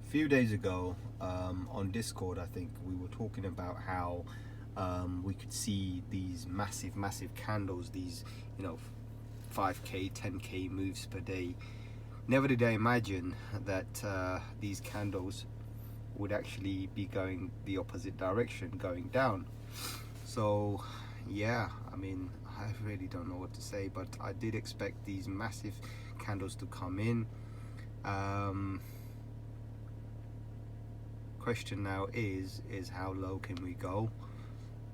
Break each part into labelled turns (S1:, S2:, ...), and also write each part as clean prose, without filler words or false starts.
S1: few days ago on Discord, I think we were talking about how we could see these massive candles, these 5k 10k moves per day. Never did I imagine that these candles would actually be going the opposite direction, going down. So yeah, I mean, I really don't know what to say, but I did expect these massive candles to come in. Question now is how low can we go?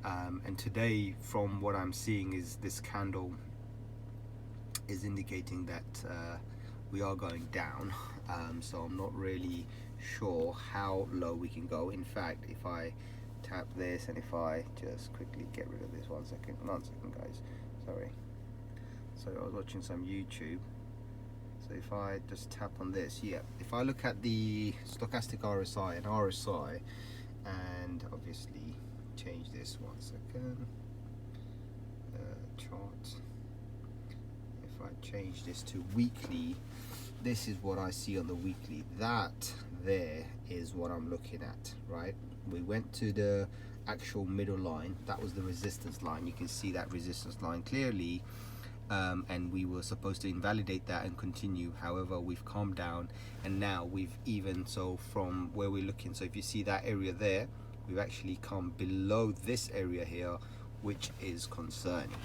S1: And today, from what I'm seeing, is this candle is indicating that we are going down. So I'm not really sure how low we can go. In fact, if I tap this and if I just quickly get rid of this, one second guys, sorry. So I was watching some YouTube. So if I just tap on this, yeah, if I look at the stochastic RSI and RSI, and obviously change this, one second, chart. If I change this to weekly, this is what I see on the weekly. That there is what I'm looking at, right? We went to the actual middle line. That was the resistance line. You can see that resistance line clearly. And we were supposed to invalidate that and continue. However, we've calmed down, and now we've even, so from where we're looking, so if you see that area there, we've actually come below this area here, which is concerning.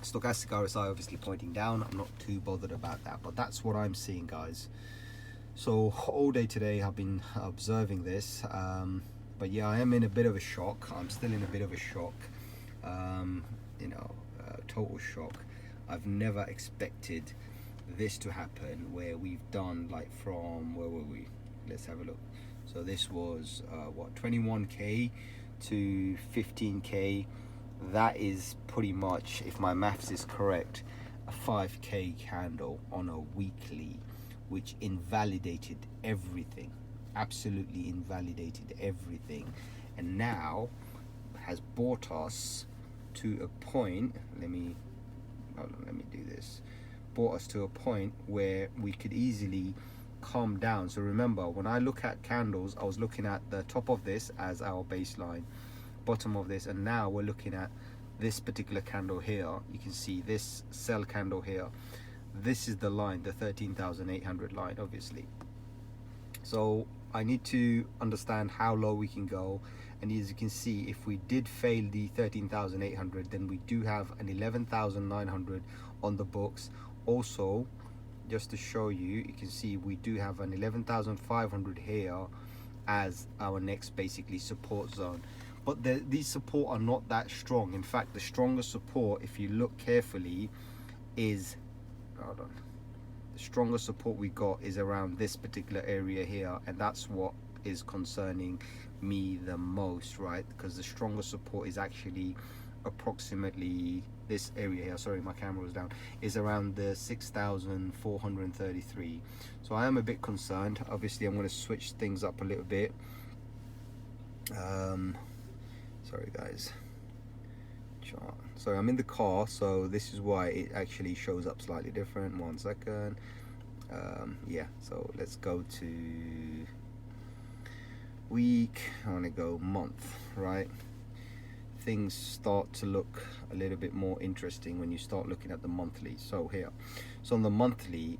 S1: Stochastic RSI obviously pointing down. I'm not too bothered about that, but that's what I'm seeing, guys. So all day today I've been observing this, but yeah, I am in a bit of a shock. I'm still in a bit of a shock, total shock. I've never expected this to happen, where we've done, like, from, where were we? Let's have a look. So this was what, 21k to 15k. That is pretty much, if my maths is correct, a 5k candle on a weekly, which invalidated everything, absolutely invalidated everything, and now has brought us to a point, let me do this, brought us to a point where we could easily calm down. So remember, when I look at candles, I was looking at the top of this as our baseline, bottom of this, and now we're looking at this particular candle here. You can see this sell candle here. This is the line, the 13,800 line, obviously. So I need to understand how low we can go, and as you can see, if we did fail the 13,800, then we do have an 11,900 on the books. Also, just to show you, you can see we do have an 11,500 here as our next basically support zone. But these support are not that strong. In fact, the strongest support, if you look carefully, is, hold on, the strongest support we got is around this particular area here, and that's what is concerning me the most, right? Because the strongest support is actually approximately this area here, sorry, my camera was down, is around the 6,433. So I am a bit concerned. Obviously I'm going to switch things up a little bit. Sorry guys, chart. So I'm in the car, so this is why it actually shows up slightly different. One second. Yeah, so let's go to week. I want to go month, right? Things start to look a little bit more interesting when you start looking at the monthly. So here, so on the monthly,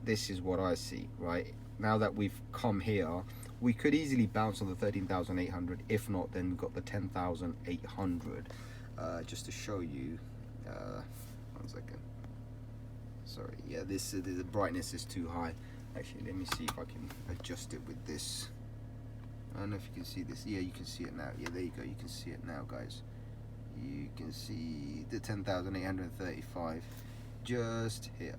S1: this is what I see, right? Now that we've come here, we could easily bounce on the 13,800. If not, then we've got the 10,800. Just to show you, one second. Sorry, yeah, the brightness is too high. Actually, let me see if I can adjust it with this. I don't know if you can see this. Yeah, you can see it now. Yeah, there you go. You can see it now, guys. You can see the 10,835 just here.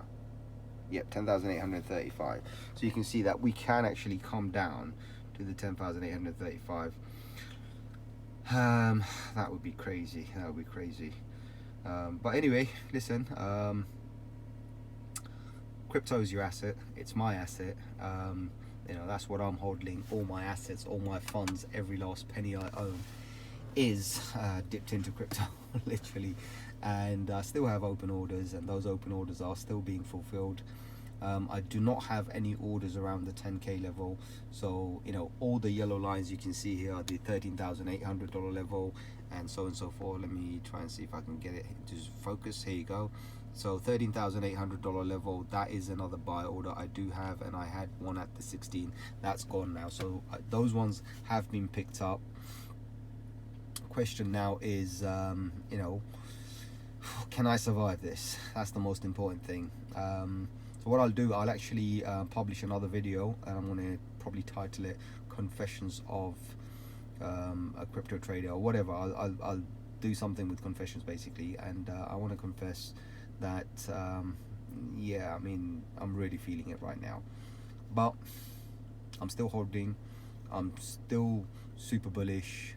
S1: Yep, 10,835. So you can see that we can actually come down to the 10,835. That would be crazy. That would be crazy. But anyway, listen. Crypto is your asset. It's my asset. That's what I'm holding. All my assets, all my funds, every last penny I own is dipped into crypto, literally. And I still have open orders, and those open orders are still being fulfilled. I do not have any orders around the 10k level. So you know, all the yellow lines you can see here are the $13,800 level, and so forth. Let me try and see if I can get it to focus. Here you go. So $13,800 level, that is another buy order I do have, and I had one at the 16. That's gone now. So those ones have been picked up. Question now is, you know, can I survive this? That's the most important thing. So what I'll do, I'll actually publish another video, and I'm going to probably title it "Confessions of a Crypto Trader" or whatever. I'll do something with confessions basically, and I want to confess that yeah, I mean, I'm really feeling it right now, but I'm still holding. I'm still super bullish.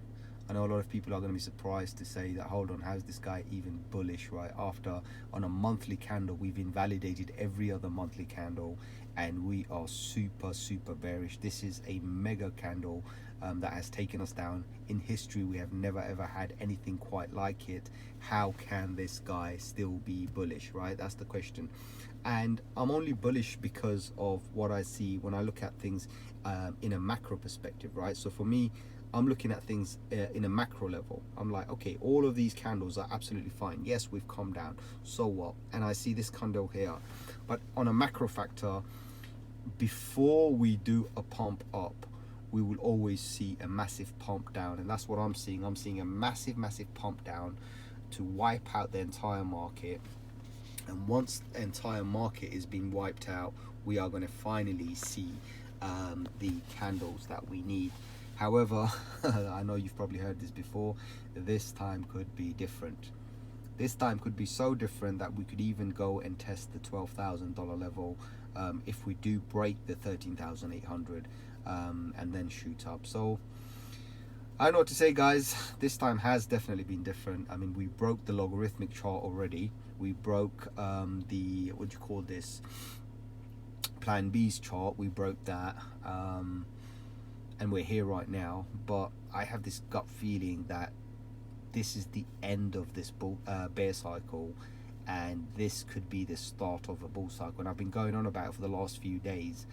S1: I know a lot of people are going to be surprised to say that, hold on, how's this guy even bullish, right? After on a monthly candle, we've invalidated every other monthly candle, and we are super bearish. This is a mega candle that has taken us down. In history, we have never ever had anything quite like it. How can this guy still be bullish, right? That's the question. And I'm only bullish because of what I see when I look at things in a macro perspective, right? So for me, I'm looking at things in a macro level. I'm like, okay, all of these candles are absolutely fine. Yes, we've come down, so what? And I see this candle here. But on a macro factor, before we do a pump up, we will always see a massive pump down. And that's what I'm seeing. I'm seeing a massive pump down to wipe out the entire market. And once the entire market is being wiped out, we are going to finally see the candles that we need. However, I know you've probably heard this before, this time could be different. This time could be so different that we could even go and test the $12,000 level if we do break the 13,800 and then shoot up. So I don't know what to say, guys. This time has definitely been different. I mean, we broke the logarithmic chart already. We broke the, what do you call this, Plan B's chart. We broke that. And we're here right now, but I have this gut feeling that this is the end of this bear cycle, and this could be the start of a bull cycle. And I've been going on about it for the last few days.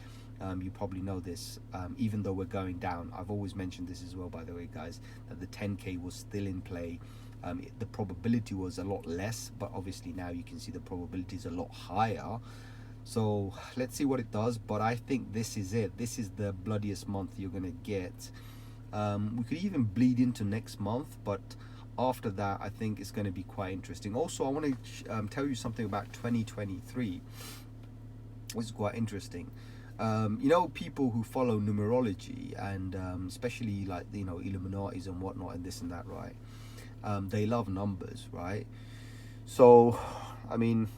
S1: You probably know this. Even though we're going down, I've always mentioned this as well, by the way, guys, that the 10k was still in play. The probability was a lot less, but obviously now you can see the probability is a lot higher. So let's see what it does, but I think this is it. This is the bloodiest month you're gonna get. We could even bleed into next month, but after that, I think it's gonna be quite interesting. Also, I want to tell you something about 2023, which is quite interesting. You know, people who follow numerology and especially like, you know, Illuminatis and whatnot and this and that, right? They love numbers, right? So, I mean,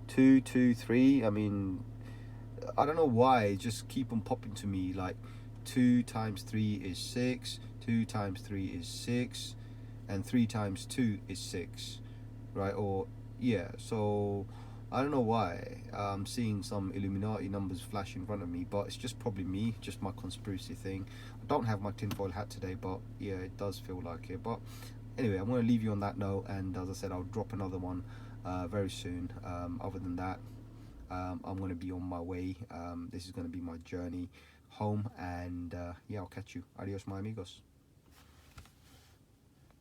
S1: 2, 2, 3. I mean, I don't know why, just keep on popping to me like 2 times 3 is 6, 2 times 3 is 6, and 3 times 2 is 6, right? Or yeah, so I don't know why I'm seeing some Illuminati numbers flash in front of me, but it's just probably me, just my conspiracy thing. I don't have my tinfoil hat today, but yeah, it does feel like it. But anyway, I'm going to leave you on that note, and as I said, I'll drop another one very soon. Other than that, I'm going to be on my way. This is going to be my journey home, and yeah, I'll catch you. Adios, my amigos.